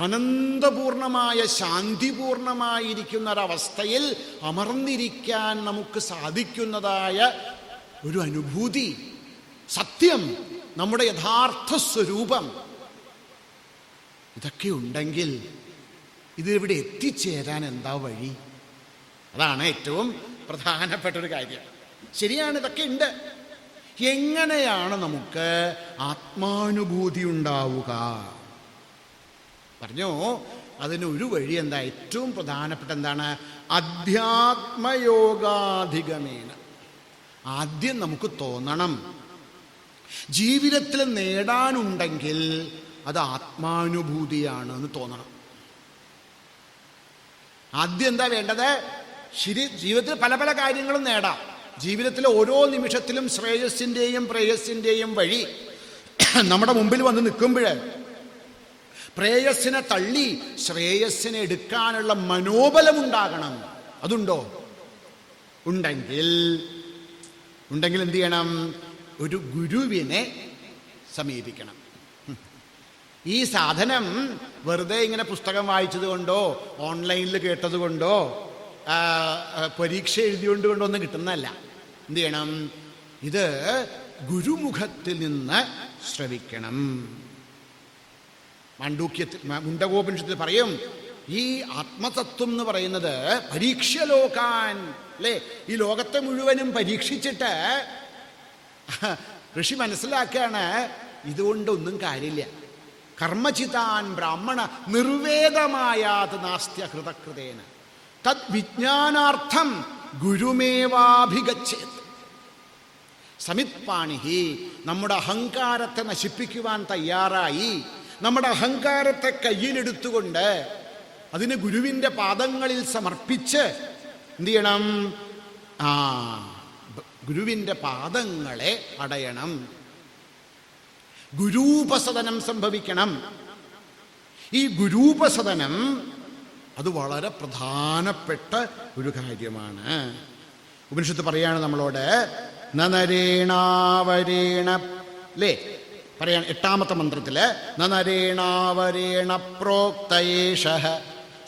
ആനന്ദപൂർണമായ ശാന്തിപൂർണമായിരിക്കുന്ന ഒരവസ്ഥയിൽ അമർന്നിരിക്കാൻ നമുക്ക് സാധിക്കുന്നതായ ഒരു അനുഭൂതി, സത്യം, നമ്മുടെ യഥാർത്ഥ സ്വരൂപം, ഇതൊക്കെ ഉണ്ടെങ്കിൽ ഇതിവിടെ എത്തിച്ചേരാൻ എന്താ വഴി? അതാണ് ഏറ്റവും പ്രധാനപ്പെട്ടൊരു കാര്യം. ശരിയാണ്, ഇതൊക്കെ ഉണ്ട്. എങ്ങനെയാണ് നമുക്ക് ആത്മാനുഭൂതി ഉണ്ടാവുക? പറഞ്ഞു, അതിനൊരു വഴി എന്താ? ഏറ്റവും പ്രധാനപ്പെട്ട എന്താണ്? അധ്യാത്മയോഗാധിഗമേന. ആദ്യം നമുക്ക് തോന്നണം, ജീവിതത്തിൽ നേടാനുണ്ടെങ്കിൽ അത് ആത്മാനുഭൂതിയാണ് എന്ന് തോന്നണം. ആദ്യം എന്താ വേണ്ടത്? ജീവിതത്തിൽ പല പല കാര്യങ്ങളും നേടാം. ജീവിതത്തിലെ ഓരോ നിമിഷത്തിലും ശ്രേയസ്സിൻ്റെയും പ്രേയസ്സിൻ്റെയും വഴി നമ്മുടെ മുമ്പിൽ വന്ന് നിൽക്കുമ്പോൾ പ്രേയസ്സിനെ തള്ളി ശ്രേയസ്സിനെ എടുക്കാനുള്ള മനോബലമുണ്ടാകണം. അതുണ്ടോ? ഉണ്ടെങ്കിൽ എന്ത് ചെയ്യണം? ഒരു ഗുരുവിനെ സമീപിക്കണം. ഈ സാധനം വെറുതെ ഇങ്ങനെ പുസ്തകം വായിച്ചത് കൊണ്ടോ ഓൺലൈനിൽ കേട്ടത് കൊണ്ടോ പരീക്ഷ എഴുതിയോണ്ട് കൊണ്ടോ ഒന്നും കിട്ടുന്നതല്ല. എന്ത് ചെയ്യണം? ഇത് ഗുരുമുഖത്തിൽ നിന്ന് ശ്രവിക്കണം. മുണ്ടകോപനിഷത്തിൽ പറയും, ഈ ആത്മതത്വം എന്ന് പറയുന്നത് പരീക്ഷലോകാൻ, അല്ലേ? ഈ ലോകത്തെ മുഴുവനും പരീക്ഷിച്ചിട്ട് ഋഷി മനസ്സിലാക്കുകയാണ്, ഇതുകൊണ്ടൊന്നും കാര്യമില്ല. കർമ്മചിതാൻ ബ്രാഹ്മണ നിർവേദമായാത് നാസ്ത്യ ഹൃതകൃതേന തദ് വിജ്ഞാനാർത്ഥം ഗുരുമേവാഭിഗച്ഛേത്. സമിത്പാണിഹി, നമ്മുടെ അഹങ്കാരത്തെ നശിപ്പിക്കുവാൻ തയ്യാറായി നമ്മുടെ അഹങ്കാരത്തെ കയ്യിലെടുത്തുകൊണ്ട് അതിന് ഗുരുവിൻ്റെ പാദങ്ങളിൽ സമർപ്പിച്ച് എന്ത് ചെയ്യണം? ഗുരുവിൻ്റെ പാദങ്ങളെ അടയണം. ഗുരൂപസദനം സംഭവിക്കണം. ഈ ഗുരൂപസദനം അത് വളരെ പ്രധാനപ്പെട്ട ഒരു കാര്യമാണ്. ഉപനിഷത്ത് പറയാണ് നമ്മളോട്, നരേണാവരേണ, അല്ലേ? പറയാണ് 8ാമത്തെ മന്ത്രത്തില്, നരേണാവരേണ പ്രോക്തയേഷഃ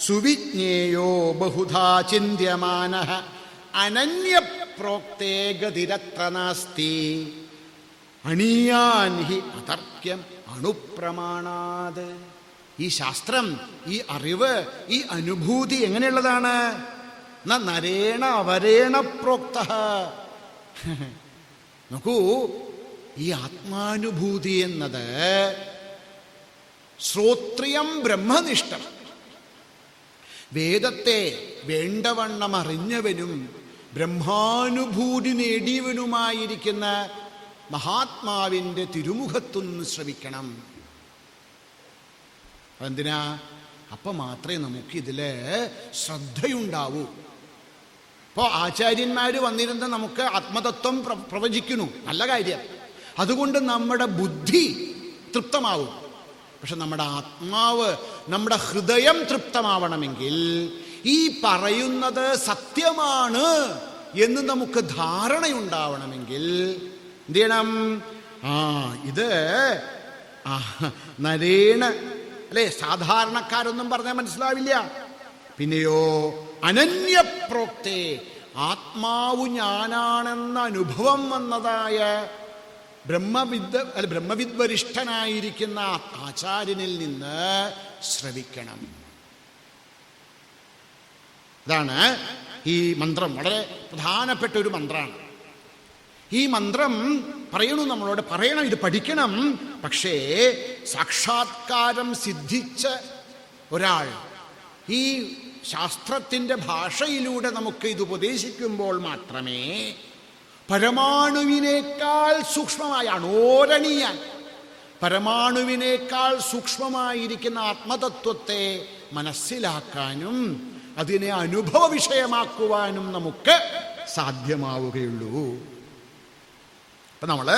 സുവിജ്ഞേയോ ബഹുധാ ചിന്യമാനഃ അനന്യപ്രോക്തേ ഗതിരത്ര നാസ്തി അണീയാൻ ഹി അതർക്യം അണുപ്രമാണാത്. ഈ ശാസ്ത്രം, ഈ അറിവ്, ഈ അനുഭൂതി എങ്ങനെയുള്ളതാണ്? നരേണ അവരേണ പ്രോക്തഃ. നോക്കൂ, ഈ ആത്മാനുഭൂതി എന്നത് ശ്രോത്രിയം ബ്രഹ്മനിഷ്ഠം, വേദത്തെ വേണ്ടവണ്ണം അറിഞ്ഞവനും ബ്രഹ്മാനുഭൂതി നേടിയവനുമായിരിക്കുന്ന മഹാത്മാവിൻ്റെ തിരുമുഖത്തുനിന്ന് ശ്രവിക്കണം. അതെന്തിനാ? അപ്പം മാത്രമേ നമുക്കിതില് ശ്രദ്ധയുണ്ടാവൂ. ഇപ്പോൾ ആചാര്യന്മാർ വന്നിരുന്ന് നമുക്ക് ആത്മതത്വം പ്രവചിക്കുന്നു, നല്ല കാര്യം. അതുകൊണ്ട് നമ്മുടെ ബുദ്ധി തൃപ്തമാവും. പക്ഷെ നമ്മുടെ ആത്മാവ്, നമ്മുടെ ഹൃദയം തൃപ്തമാവണമെങ്കിൽ ഈ പറയുന്നത് സത്യമാണ് എന്ന് നമുക്ക് ധാരണയുണ്ടാവണമെങ്കിൽ എന്ത് ചെയ്യണം? ഇത് നരേണ, അല്ലെ? സാധാരണക്കാരൊന്നും പറഞ്ഞാൽ മനസ്സിലാവില്ല. പിന്നെയോ അനന്യപ്രോക്തേ, ആത്മാവ് ഞാനാണെന്ന അനുഭവം വന്നതായ ബ്രഹ്മവിദ്വരിഷ്ഠനായിരിക്കുന്ന ആചാര്യനിൽ നിന്ന് ശ്രവിക്കണം. ഇതാണ് ഈ മന്ത്രം. വളരെ പ്രധാനപ്പെട്ട ഒരു മന്ത്രമാണ്. ഈ മന്ത്രം പറയണു, നമ്മളോട് പറയണം, ഇത് പഠിക്കണം. പക്ഷേ സാക്ഷാത്കാരം സിദ്ധിച്ച ഒരാൾ ഈ ശാസ്ത്രത്തിൻ്റെ ഭാഷയിലൂടെ നമുക്ക് ഇത് ഉപദേശിക്കുമ്പോൾ മാത്രമേ പരമാണുവിനേക്കാൾ സൂക്ഷ്മമായ, അണോരണീയാൻ പരമാണുവിനേക്കാൾ സൂക്ഷ്മമായിരിക്കുന്ന ആത്മതത്വത്തെ മനസ്സിലാക്കാനും അതിനെ അനുഭവ വിഷയമാക്കുവാനും നമുക്ക് സാധ്യമാവുകയുള്ളൂ. അപ്പം നമ്മൾ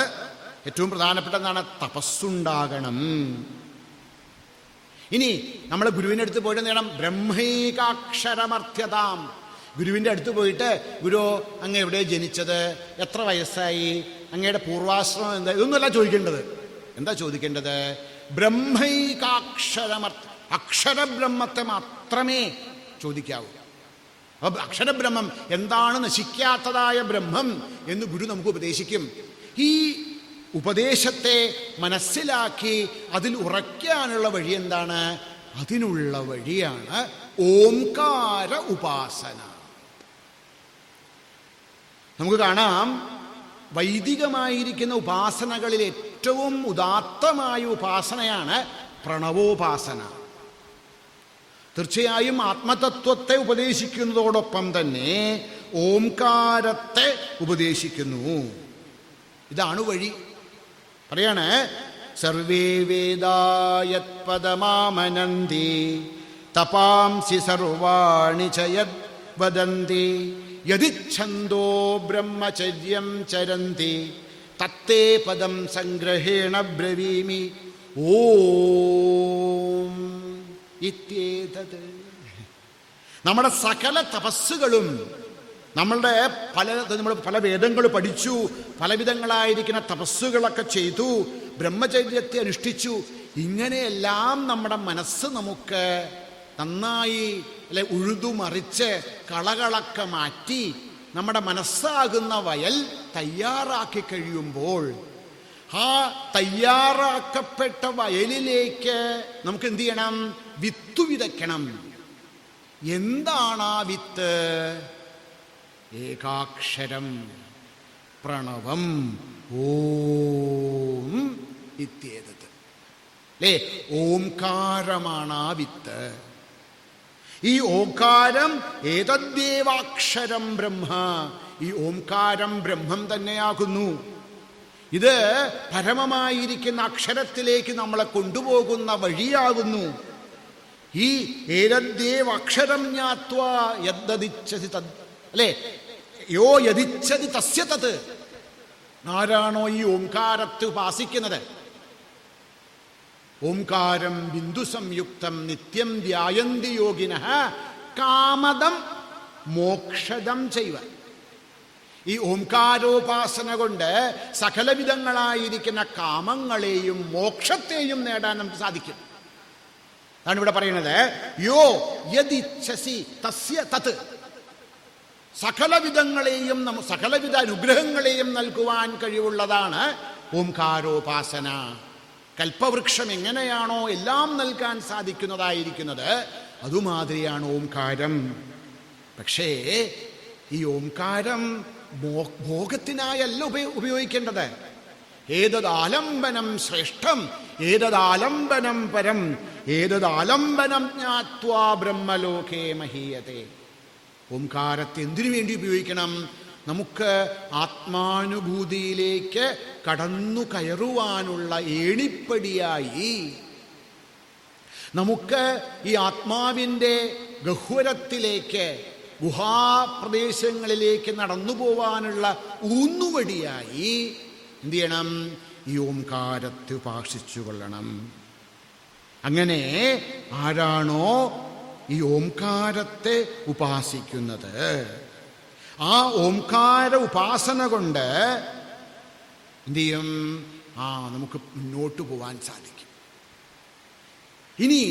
ഏറ്റവും പ്രധാനപ്പെട്ട എന്താണ്? തപസ്സുണ്ടാകണം. ഇനി നമ്മൾ ഗുരുവിൻ്റെ അടുത്ത് പോയിട്ട് നേടണം ബ്രഹ്മൈകാക്ഷരമർത്ഥ്യതാം. ഗുരുവിൻ്റെ അടുത്ത് പോയിട്ട്, ഗുരു അങ്ങ് എവിടെ ജനിച്ചത്, എത്ര വയസ്സായി, അങ്ങയുടെ പൂർവാശ്രമം എന്താ, ഇതൊന്നുമല്ല ചോദിക്കേണ്ടത്. എന്താ ചോദിക്കേണ്ടത്? അക്ഷരബ്രഹ്മത്തെ മാത്രമേ ചോദിക്കാവൂ. അപ്പൊ അക്ഷരബ്രഹ്മം എന്താണ്, നശിക്കാത്തതായ ബ്രഹ്മം എന്ന് ഗുരു നമുക്ക് ഉപദേശിക്കും. ഈ ഉപദേശത്തെ മനസ്സിലാക്കി അതിൽ ഉറയ്ക്കാനുള്ള വഴി എന്താണ്? അതിനുള്ള വഴിയാണ് ഓംകാര ഉപാസന. നമുക്ക് കാണാം, വൈദികമായിരിക്കുന്ന ഉപാസനകളിൽ ഏറ്റവും ഉദാത്തമായ ഉപാസനയാണ് പ്രണവോപാസന. തീർച്ചയായും ആത്മതത്വത്തെ ഉപദേശിക്കുന്നതോടൊപ്പം തന്നെ ഓംകാരത്തെ ഉപദേശിക്കുന്നു. ഇതാണ് വഴി. പറയാണ്, സർവേ വേദായത് പദമാമനന്തി തപാംസി സർവാണി ച യദ് വദന്തി യദിച്ഛന്തോ ബ്രഹ്മചര്യം ചരന്തി തത്തേ പദം സംഗ്രഹേണ ബ്രവീമി ഓം ഇത്യേതത്. നമ്മുടെ സകല തപസ്സുകളും, നമ്മൾ പല വേദങ്ങൾ പഠിച്ചു, പലവിധങ്ങളായിരിക്കുന്ന തപസ്സുകളൊക്കെ ചെയ്തു, ബ്രഹ്മചര്യത്തെ അനുഷ്ഠിച്ചു. ഇങ്ങനെയെല്ലാം നമ്മുടെ മനസ്സ് നമുക്ക് നന്നായി ഉഴുതുമറിച്ച് കളകളൊക്കെ മാറ്റി നമ്മുടെ മനസ്സാകുന്ന വയൽ തയ്യാറാക്കി കഴിയുമ്പോൾ ആ തയ്യാറാക്കപ്പെട്ട വയലിലേക്ക് നമുക്ക് എന്ത് ചെയ്യണം? വിത്ത് വിതയ്ക്കണം. എന്താണ് ആ വിത്ത്? ഏകാക്ഷരം പ്രണവം ഓം ഇത്യേതത്. അല്ലേ? ഓംകാരമാണ് ആ വിത്ത്. ഈ ഓംകാരം ഏതദ്ദേവാക്ഷരം ബ്രഹ്മ. ഈ ഓംകാരം ബ്രഹ്മം തന്നെയാകുന്നു. ഇത് പരമമായിരിക്കുന്ന അക്ഷരത്തിലേക്ക് നമ്മളെ കൊണ്ടുപോകുന്ന വഴിയാകുന്നു. ഈ ഏതദ്ദേവക്ഷരം ജ്ഞാത്വാ യദ്ദിച്ഛതി തദ്, അല്ലേ? യോ യദിച്ഛതി തസ്യ തത്. ആരാണോ ഈ ഓംകാരത്തെ ഉപാസിക്കുന്നത്, ഓംകാരം ബിന്ദു സംയുക്തം നിത്യം ധ്യായന്തി യോഗിനഃ കാമദം മോക്ഷദം ചൈവ. ഈ ഓംകാരോപാസന കൊണ്ട് സകലവിധങ്ങളായിരിക്കുന്ന കാമങ്ങളെയും മോക്ഷത്തെയും നേടാൻ നമുക്ക് സാധിക്കും. അതാണ് ഇവിടെ പറയുന്നത്. യോ യദിച്ഛസി തസ്യ തത്. സകലവിധങ്ങളെയും സകലവിധ അനുഗ്രഹങ്ങളെയും നൽകുവാൻ കഴിവുള്ളതാണ് ഓംകാരോപാസന. കൽപ്പവൃക്ഷം എങ്ങനെയാണോ എല്ലാം നൽകാൻ സാധിക്കുന്നതായിരിക്കുന്നത്, അതുമാതിരിയാണ് ഓംകാരം. പക്ഷേ ഈ ഓംകാരം ഭോഗത്തിനായല്ല ഉപയോഗിക്കേണ്ടത്. ഏതദാലംബനം ശ്രേഷ്ഠം ഏതദാലംബനം പരം ഏതദാലംബനം ജ്ഞാത്വാ ബ്രഹ്മലോകേ മഹീയതേ. ഓംകാരത്തെ എന്തിനു വേണ്ടി ഉപയോഗിക്കണം? നമുക്ക് ആത്മാനുഭൂതിയിലേക്ക് കടന്നു കയറുവാനുള്ള ഏണിപ്പടിയായി, നമുക്ക് ഈ ആത്മാവിൻ്റെ ഗഹ്വരത്തിലേക്ക് ഗുഹാപ്രദേശങ്ങളിലേക്ക് നടന്നു പോവാനുള്ള ഊന്നുവടിയായി എന്ത് ചെയ്യണം? ഈ ഓംകാരത്തെ ഉപാസിച്ചു കൊള്ളണം. അങ്ങനെ ആരാണോ ഈ ഓംകാരത്തെ ഉപാസിക്കുന്നത്, ആ ഓംകാര ഉപാസന കൊണ്ട് എന്ത് ചെയ്യും? നമുക്ക് മുന്നോട്ട് പോവാൻ സാധിക്കും. ഇനി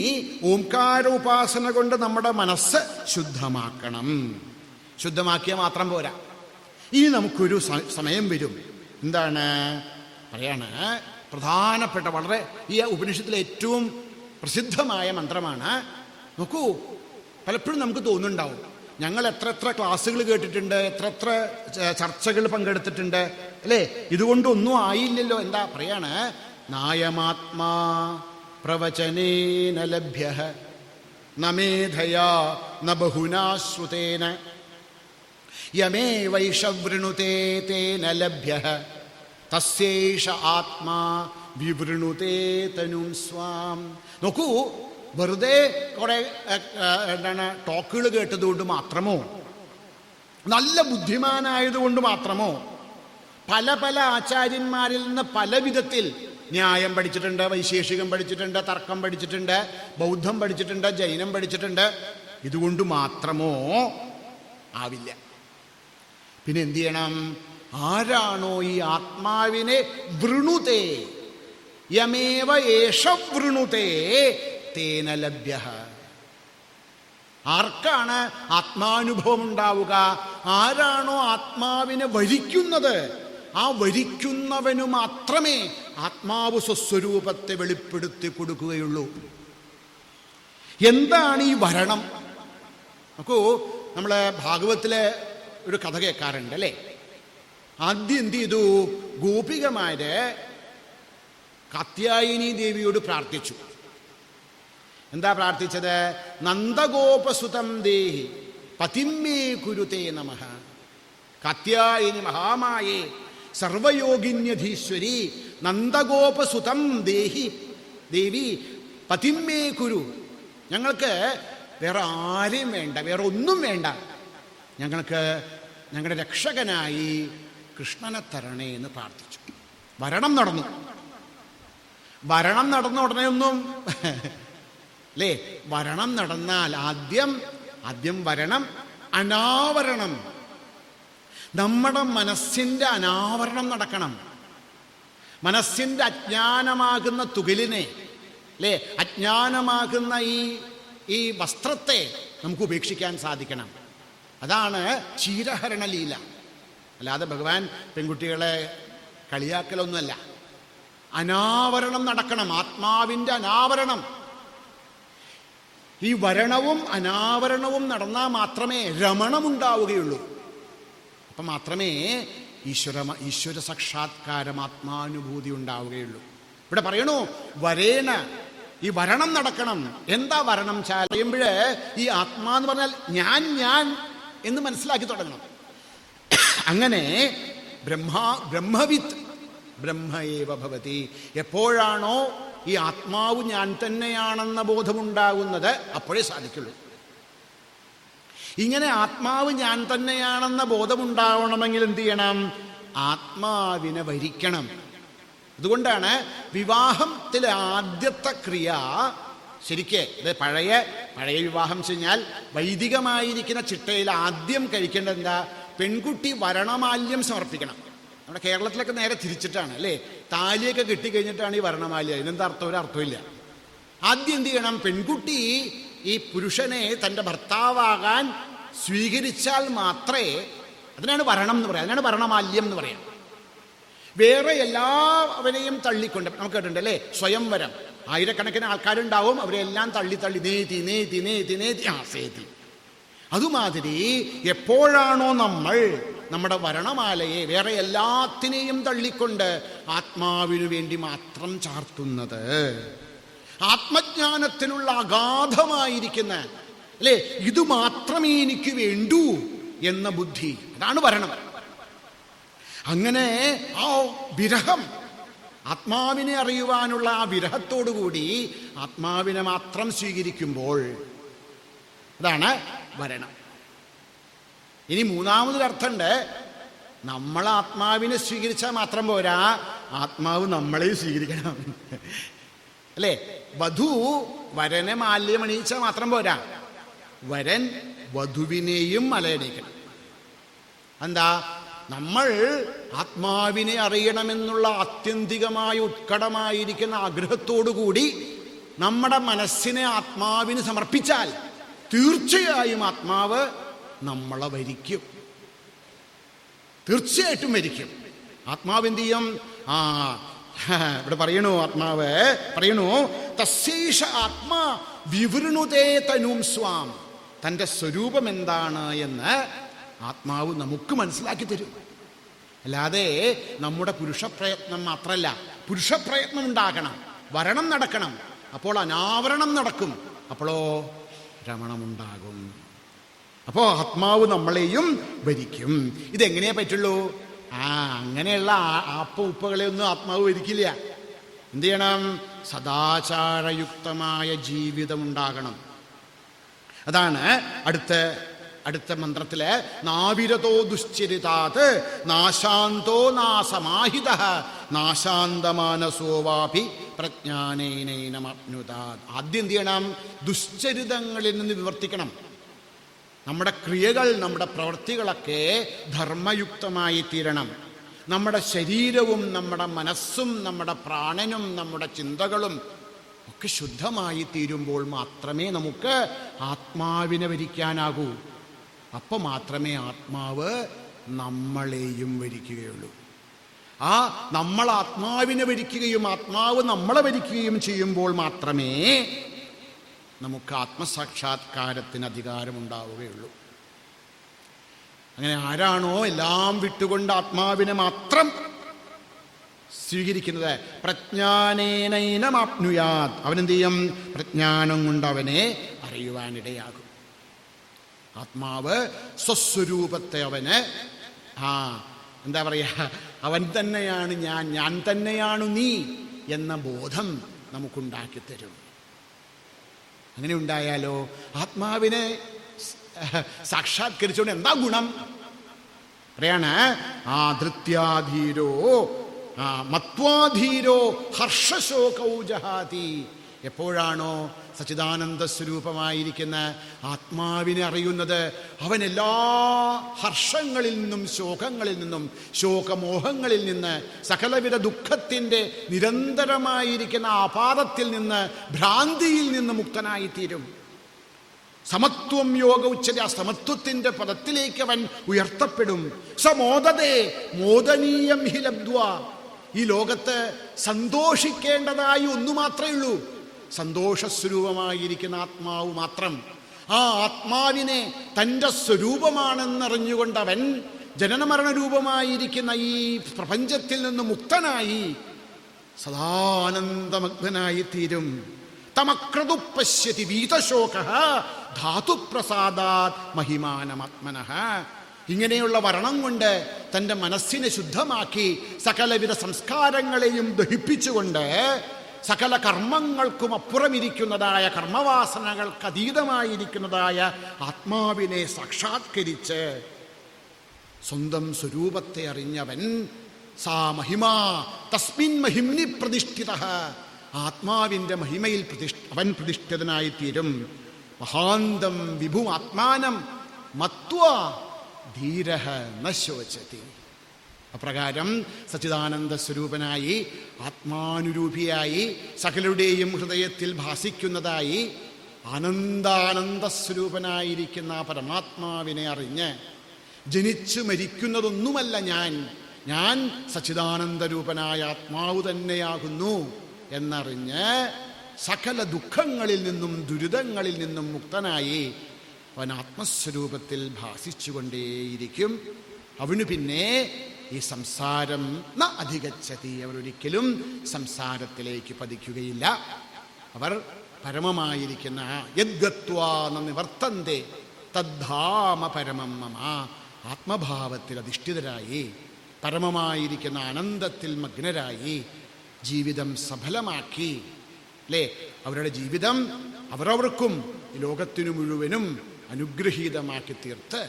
ഓംകാര ഉപാസന കൊണ്ട് നമ്മുടെ മനസ്സ് ശുദ്ധമാക്കണം. ശുദ്ധമാക്കിയാൽ മാത്രം പോരാ. ഇനി നമുക്കൊരു സമയം വരും. എന്താണ് പറയാണ്? പ്രധാനപ്പെട്ട വളരെ ഈ ഉപനിഷത്തിലെ ഏറ്റവും പ്രസിദ്ധമായ മന്ത്രമാണ്. നോക്കൂ, പലപ്പോഴും നമുക്ക് തോന്നുന്നുണ്ടാവും, ഞങ്ങൾ എത്ര ക്ലാസ്സുകൾ കേട്ടിട്ടുണ്ട്, എത്ര ചർച്ചകൾ പങ്കെടുത്തിട്ടുണ്ട്, അല്ലേ? ഇതുകൊണ്ടൊന്നും ആയില്ലല്ലോ. എന്താ പറയാണ്? നായമാത്മാ പ്രവചനേന ലഭ്യഃ ന മേധയാ ന ബഹുനാ ശ്രുതേന യമേവൈഷ വൃണുതേ തേന ലഭ്യഃ തസ്യേഷ ആത്മാ വിവൃണുതേ തനും സ്വാം. നോക്കൂ, വെറുതെ കുറെ ടോക്കുകൾ കേട്ടതുകൊണ്ട് മാത്രമോ, നല്ല ബുദ്ധിമാനായതുകൊണ്ട് മാത്രമോ, പല ആചാര്യന്മാരിൽ നിന്ന് പല വിധത്തിൽ ന്യായം പഠിച്ചിട്ടുണ്ട്, വൈശേഷികം പഠിച്ചിട്ടുണ്ട്, തർക്കം പഠിച്ചിട്ടുണ്ട്, ബൗദ്ധം പഠിച്ചിട്ടുണ്ട്, ജൈനം പഠിച്ചിട്ടുണ്ട്, ഇതുകൊണ്ട് മാത്രമോ ആവില്ല. പിന്നെ എന്ത് ചെയ്യണം? ആരാണോ ഈ ആത്മാവിനെ വൃണുതേ യമേവ ഏഷ വൃണുതേ തേന ലഭ്യഃ. ആർക്കാണ് ആത്മാനുഭവം ഉണ്ടാവുക? ആരാണോ ആത്മാവിനെ വരിക്കുന്നത്, ആ വരിക്കുന്നവനു മാത്രമേ ആത്മാവ് സ്വസ്വരൂപത്തെ വെളിപ്പെടുത്തി കൊടുക്കുകയുള്ളൂ. എന്താണ് ഈ വരണം? നോക്കൂ, നമ്മളെ ഭാഗവത്തിലെ ഒരു കഥ കേൾക്കാറുണ്ട്, അല്ലേ? ആദ്യം എന്ത് ചെയ്തു? ഗോപികമാര് കാത്യായനി ദേവിയോട് പ്രാർത്ഥിച്ചു. എന്താ പ്രാർത്ഥിച്ചത്? നന്ദഗോപസുതം ദേഹി പതിമേ കുരുതേ നമഃ. കാത്യായനി മഹാമായേ സർവയോഗിന്യധീശ്വരി നന്ദഗോപസുതം ദേഹി ദേവി പതിമേ കുരു. ഞങ്ങൾക്ക് വേറെ ആരെയും വേണ്ട, വേറെ ഒന്നും വേണ്ട. ഞങ്ങൾക്ക് ഞങ്ങളുടെ രക്ഷകനായി കൃഷ്ണനെ തരണേ എന്ന് പ്രാർത്ഥിച്ചു. വരണം നടന്നു. വരണം നടന്ന ഉടനെ ഒന്നും അല്ലേ? വരണം നടന്നാൽ ആദ്യം വരണം അനാവരണം. നമ്മുടെ മനസ്സിൻ്റെ അനാവരണം നടക്കണം. മനസ്സിൻ്റെ അജ്ഞാനമാകുന്ന തുകലിനെ, അല്ലേ, അജ്ഞാനമാകുന്ന ഈ വസ്ത്രത്തെ നമുക്ക് ഉപേക്ഷിക്കാൻ സാധിക്കണം. അതാണ് ക്ഷീരഹരണലീല. അല്ലാതെ ഭഗവാൻ പെൺകുട്ടികളെ കളിയാക്കലൊന്നുമല്ല. അനാവരണം നടക്കണം, ആത്മാവിൻ്റെ അനാവരണം. ഈ വരണവും അനാവരണവും നടന്നാൽ മാത്രമേ രമണമുണ്ടാവുകയുള്ളൂ. അപ്പം മാത്രമേ ഈശ്വര സാക്ഷാത്കാരം, ആത്മാനുഭൂതി ഉണ്ടാവുകയുള്ളൂ. ഇവിടെ പറയണു വരേണ, ഈ വരണം നടക്കണം. എന്താ വരണം പറയുമ്പോൾ ഈ ആത്മാ എന്ന് പറഞ്ഞാൽ ഞാൻ എന്ന് മനസ്സിലാക്കി തുടങ്ങണം. അങ്ങനെ ബ്രഹ്മവിത്ത് ബ്രഹ്മയേവ ഭവതി. എപ്പോഴാണോ ഈ ആത്മാവ് ഞാൻ തന്നെയാണെന്ന ബോധമുണ്ടാകുന്നത് അപ്പോഴേ സാധിക്കുള്ളൂ. ഇങ്ങനെ ആത്മാവ് ഞാൻ തന്നെയാണെന്ന ബോധമുണ്ടാവണമെങ്കിൽ എന്ത് ചെയ്യണം? ആത്മാവിനെ വരിക്കണം. അതുകൊണ്ടാണ് വിവാഹത്തിലെ ആദ്യത്തെ ക്രിയ ശരിക്ക് ഇത് പഴയ വിവാഹം കഴിഞ്ഞാൽ വൈദികമായിരിക്കുന്ന ചിട്ടയിൽ ആദ്യം കഴിക്കേണ്ടത് എന്താ? പെൺകുട്ടി വരണമാല്യം സമർപ്പിക്കണം. നമ്മുടെ കേരളത്തിലൊക്കെ നേരെ തിരിച്ചിട്ടാണ് അല്ലേ? താലിയൊക്കെ കെട്ടിക്കഴിഞ്ഞിട്ടാണ് ഈ വരണമാല്യം. ഇതിനെന്താ അർത്ഥം? ഒരർത്ഥമില്ല. ആദ്യം എന്ത് ചെയ്യണം? പെൺകുട്ടി ഈ പുരുഷനെ തൻ്റെ ഭർത്താവാകാൻ സ്വീകരിച്ചാൽ മാത്രമേ, അതിനാണ് വരണം എന്ന് പറയാം, അതിനാണ് വരണമാല്യം എന്ന് പറയാം. വേറെ എല്ലാവരെയും തള്ളിക്കൊണ്ട് നമുക്ക് കേട്ടിട്ടുണ്ട് അല്ലേ? സ്വയംവരം, ആയിരക്കണക്കിന് ആൾക്കാരുണ്ടാവും, അവരെല്ലാം തള്ളി നേതി സേതി. അതുമാതിരി എപ്പോഴാണോ നമ്മൾ നമ്മുടെ വരണമാലയെ വേറെ എല്ലാത്തിനെയും തള്ളിക്കൊണ്ട് ആത്മാവിനു വേണ്ടി മാത്രം ചാർത്തുന്നത്, ആത്മജ്ഞാനത്തിനുള്ള അഗാധമായിരിക്കുന്ന അല്ലേ, ഇത് മാത്രമേ എനിക്ക് വേണ്ടൂ എന്ന ബുദ്ധി, അതാണ് വരണം. അങ്ങനെ ആ വിരഹം, ആത്മാവിനെ അറിയുവാനുള്ള ആ വിരഹത്തോടുകൂടി ആത്മാവിനെ മാത്രം സ്വീകരിക്കുമ്പോൾ അതാണ് വരണം. ഇനി മൂന്നാമതൊരർത്ഥമുണ്ട്. നമ്മൾ ആത്മാവിനെ സ്വീകരിച്ചാൽ മാത്രം പോരാ, ആത്മാവ് നമ്മളെ സ്വീകരിക്കണം അല്ലേ? വധു വരനെ മാല്യമണിയിച്ചാൽ മാത്രം പോരാ, വരൻ വധുവിനെയും മലയണിയിക്കണം. എന്താ? നമ്മൾ ആത്മാവിനെ അറിയണമെന്നുള്ള ആത്യന്തികമായ ഉത്കടമായിരിക്കുന്ന ആഗ്രഹത്തോടുകൂടി നമ്മുടെ മനസ്സിനെ ആത്മാവിന് സമർപ്പിച്ചാൽ തീർച്ചയായും ആത്മാവ് നമ്മളെ വരിക്കും, തീർച്ചയായിട്ടും വരിക്കും. ആത്മാവ് എന്ത് ചെയ്യും? ഇവിടെ പറയണു, ആത്മാവ് പറയണു, തസ്സേഷ ആത്മാ വിവൃണുതേ തനും സ്വാം. തൻ്റെ സ്വരൂപം എന്താണ് എന്ന് ആത്മാവ് നമുക്ക് മനസ്സിലാക്കി തരും. അല്ലാതെ നമ്മുടെ പുരുഷപ്രയത്നം മാത്രമല്ല, പുരുഷപ്രയത്നം ഉണ്ടാകണം, വരണം നടക്കണം, അപ്പോൾ അനാവരണം നടക്കും, അപ്പോഴോ രമണമുണ്ടാകും. അപ്പോൾ ആത്മാവ് നമ്മളെയും ഭരിക്കും. ഇതെങ്ങനെയാ പറ്റുള്ളൂ? അങ്ങനെയുള്ള ഉപ്പകളെ ഒന്നും ആത്മാവ് ഭരിക്കില്ല. എന്ത് ചെയ്യണം? സദാചാരയുക്തമായ ജീവിതം ഉണ്ടാകണം. അതാണ് അടുത്ത മന്ത്രത്തില് നാവിരതോ ദുശ്ചരിതാത് നാശാന്തോ നാസമാഹിത നാശാന്തമാനസോവാഭി പ്രജ്ഞാനേനൈനമപ്നുതാത്. ആദ്യം എന്ത് ചെയ്യണം? ദുശ്ചരിതങ്ങളിൽ നിന്ന് വിവർത്തിക്കണം. നമ്മുടെ ക്രിയകൾ, നമ്മുടെ പ്രവൃത്തികളൊക്കെ ധർമ്മയുക്തമായി തീരണം. നമ്മുടെ ശരീരവും നമ്മുടെ മനസ്സും നമ്മുടെ പ്രാണനും നമ്മുടെ ചിന്തകളും ഒക്കെ ശുദ്ധമായി തീരുമ്പോൾ മാത്രമേ നമുക്ക് ആത്മാവിനെ വരിക്കാനാകൂ. അപ്പം മാത്രമേ ആത്മാവ് നമ്മളെയും വരിക്കുകയുള്ളൂ. നമ്മൾ ആത്മാവിനെ വരിക്കുകയും ആത്മാവ് നമ്മളെ വരിക്കുകയും ചെയ്യുമ്പോൾ മാത്രമേ നമുക്ക് ആത്മസാക്ഷാത്കാരത്തിന് അധികാരമുണ്ടാവുകയുള്ളൂ. അങ്ങനെ ആരാണോ എല്ലാം വിട്ടുകൊണ്ട് ആത്മാവിനെ മാത്രം സ്വീകരിക്കുന്നത്, പ്രജ്ഞാനേനൈനമാപ്നുയാത്, അവനെന്ത് ചെയ്യും? പ്രജ്ഞാനം കൊണ്ട് അവനെ അറിയുവാനിടയാകും. ആത്മാവ് സ്വസ്വരൂപത്തെ അവന് എന്താ പറയുക, അവൻ തന്നെയാണ് ഞാൻ തന്നെയാണ് നീ എന്ന ബോധം നമുക്കുണ്ടാക്കി തരും. അങ്ങനെ ഉണ്ടായാലോ ആത്മാവിനെ സാക്ഷാത്കരിച്ചുകൊണ്ട് എന്താ ഗുണം പറയാണ്? ധൃത്യാധീരോ മത്വാധീരോ ഹർഷശോകൗ ജഹാതി. എപ്പോഴാണോ സച്ചിദാനന്ദ സ്വരൂപമായിരിക്കുന്ന ആത്മാവിനെ അറിയുന്നത്, അവൻ എല്ലാ ഹർഷങ്ങളിൽ നിന്നും ശോകങ്ങളിൽ നിന്നും ശോകമോഹങ്ങളിൽ നിന്ന് സകലവിധ ദുഃഖത്തിൻ്റെ നിരന്തരമായിരിക്കുന്ന ആപാതത്തിൽ നിന്ന് ഭ്രാന്തിയിൽ നിന്ന് മുക്തനായിത്തീരും. സമത്വം യോഗ ഉച്ചത, ആ സമത്വത്തിൻ്റെ പദത്തിലേക്ക് അവൻ ഉയർത്തപ്പെടും. സമോദതേ മോദനീയം ഹി ലബ്ധ്വാ. ഈ ലോകത്ത് സന്തോഷിക്കേണ്ടതായി ഒന്നു മാത്രമേ ഉള്ളൂ, സന്തോഷസ്വരൂപമായിരിക്കുന്ന ആത്മാവ് മാത്രം. ആ ആത്മാവിനെ തൻ്റെ സ്വരൂപമാണെന്നറിഞ്ഞുകൊണ്ടവൻ ജനനമരണരൂപമായിരിക്കുന്ന ഈ പ്രപഞ്ചത്തിൽ നിന്ന് മുക്തനായി സദാനന്ദമഗ്നായി തീരും. തമക്രതു പശ്യതി വീതശോകഃ ധാതുപ്രസാദാത് മഹിമാനമാത്മനഃ. ഇങ്ങനെയുള്ള വർണ്ണം കൊണ്ട് തൻ്റെ മനസ്സിനെ ശുദ്ധമാക്കി സകലവിധ സംസ്കാരങ്ങളെയും ദഹിപ്പിച്ചുകൊണ്ട് സകല കർമ്മങ്ങൾക്കും അപ്പുറമിരിക്കുന്നതായ, കർമ്മവാസനകൾക്ക് അതീതമായിരിക്കുന്നതായ ആത്മാവിനെ സാക്ഷാത്കരിച്ച് സ്വന്തം സ്വരൂപത്തെ അറിഞ്ഞവൻ സാ മഹിമാ തസ്മിൻ മഹിമ്നി പ്രതിഷ്ഠിതഃ. ആത്മാവിൻ്റെ മഹിമയിൽ അവൻ പ്രതിഷ്ഠിതനായിത്തീരും. മഹാന്തം വിഭും ആത്മാനം മത്വാ ധീരഃ ന ശോചതി. അപ്രകാരം സച്ചിദാനന്ദ സ്വരൂപനായി ആത്മാനുരൂപിയായി സകലരുടെയും ഹൃദയത്തിൽ ഭാസിക്കുന്നതായി ആനന്ദാനന്ദ സ്വരൂപനായിരിക്കുന്ന പരമാത്മാവിനെ അറിഞ്ഞ് ജനിച്ചു മരിക്കുന്നതൊന്നുമല്ല ഞാൻ സച്ചിദാനന്ദരൂപനായ ആത്മാവ് തന്നെയാകുന്നു എന്നറിഞ്ഞ് സകല ദുഃഖങ്ങളിൽ നിന്നും ദുരിതങ്ങളിൽ നിന്നും മുക്തനായി അവൻ ആത്മസ്വരൂപത്തിൽ ഭാസിച്ചുകൊണ്ടേയിരിക്കും. അവന് പിന്നെ ഈ സംസാരം ന അധികച്ചതി, അവരൊരിക്കലും സംസാരത്തിലേക്ക് പതിക്കുകയില്ല. അവർ പരമമായിരിക്കുന്ന യദ്ഗത്വാ നിവർത്തന്തെ തദ്ധാമ പരമം മമ, ആത്മഭാവത്തിൽ അധിഷ്ഠിതരായി പരമമായിരിക്കുന്ന ആനന്ദത്തിൽ മഗ്നരായി ജീവിതം സഫലമാക്കി, അല്ലേ? അവരുടെ ജീവിതം അവരവർക്കും ഈ ലോകത്തിനു മുഴുവനും അനുഗ്രഹീതമാക്കി തീർത്ത്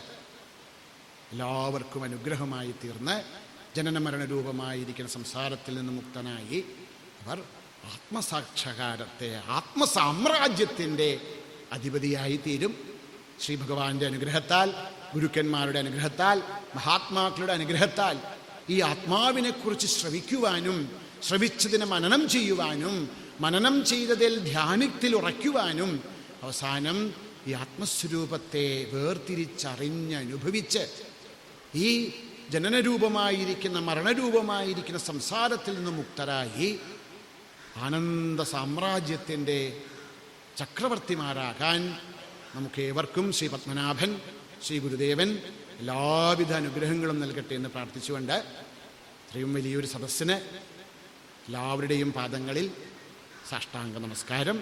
എല്ലാവർക്കും അനുഗ്രഹമായി തീർന്ന് ജനനമരണ രൂപമായിരിക്കുന്ന സംസാരത്തിൽ നിന്ന് മുക്തനായി അവർ ആത്മസാക്ഷാത്കാരത്തെ, ആത്മസാമ്രാജ്യത്തിൻ്റെ അധിപതിയായി തീരും. ശ്രീ ഭഗവാന്റെ അനുഗ്രഹത്താൽ, ഗുരുക്കന്മാരുടെ അനുഗ്രഹത്താൽ, മഹാത്മാക്കളുടെ അനുഗ്രഹത്താൽ ഈ ആത്മാവിനെക്കുറിച്ച് ശ്രവിക്കുവാനും ശ്രവിച്ചതിനെ മനനം ചെയ്യുവാനും മനനം ചെയ്തതിൽ ധ്യാനത്തിൽ ഉറയ്ക്കുവാനും അവസാനം ഈ ആത്മസ്വരൂപത്തെ വേർതിരിച്ചറിഞ്ഞനുഭവിച്ച് ഈ ജനനരൂപമായിരിക്കുന്ന മരണരൂപമായിരിക്കുന്ന സംസാരത്തിൽ നിന്ന് മുക്തരായി ആനന്ദ സാമ്രാജ്യത്തിൻ്റെ ചക്രവർത്തിമാരാകാൻ നമുക്കേവർക്കും ശ്രീ പത്മനാഭൻ, ശ്രീ ഗുരുദേവൻ എല്ലാവിധ അനുഗ്രഹങ്ങളും നൽകട്ടെ എന്ന് പ്രാർത്ഥിച്ചുകൊണ്ട് ഇത്രയും വലിയൊരു സദസ്സിന് എല്ലാവരുടെയും പാദങ്ങളിൽ സാഷ്ടാംഗ നമസ്കാരം.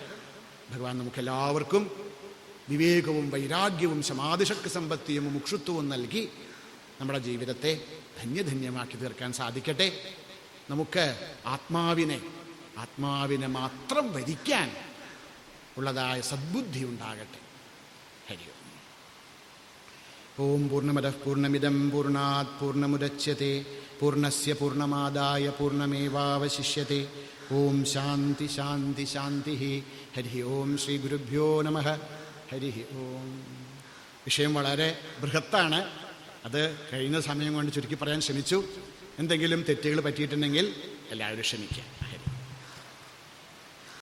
ഭഗവാൻ നമുക്കെല്ലാവർക്കും വിവേകവും വൈരാഗ്യവും സമാധിശക്തി സമ്പത്തിയും മുക്ഷുത്വവും നൽകി നമ്മുടെ ജീവിതത്തെ ധന്യധന്യമാക്കി തീർക്കാൻ സാധിക്കട്ടെ. നമുക്ക് ആത്മാവിനെ മാത്രം വരിക്കാൻ ഉള്ളതായ സദ്ബുദ്ധി ഉണ്ടാകട്ടെ. ഹരി ഓം. പൂർണ്ണമദഃ പൂർണ്ണമിദം പൂർണ്ണാത് പൂർണ്ണമുദച്യത്തെ പൂർണ്ണസ്യ പൂർണ്ണമാദായ പൂർണ്ണമേവാവശിഷ്യത്തെ. ഓം ശാന്തി ശാന്തി ശാന്തി. ഹരി ഓം. ശ്രീ ഗുരുഭ്യോ നമഃ. ഹരി ഓം. വിഷയം വളരെ ബൃഹത്താണ്. അത് കഴിഞ്ഞ സമയം കൊണ്ട് ചുരുക്കി പറയാൻ ശ്രമിച്ചു. എന്തെങ്കിലും തെറ്റുകൾ പറ്റിയിട്ടുണ്ടെങ്കിൽ എല്ലാവരും ക്ഷമിക്കുക.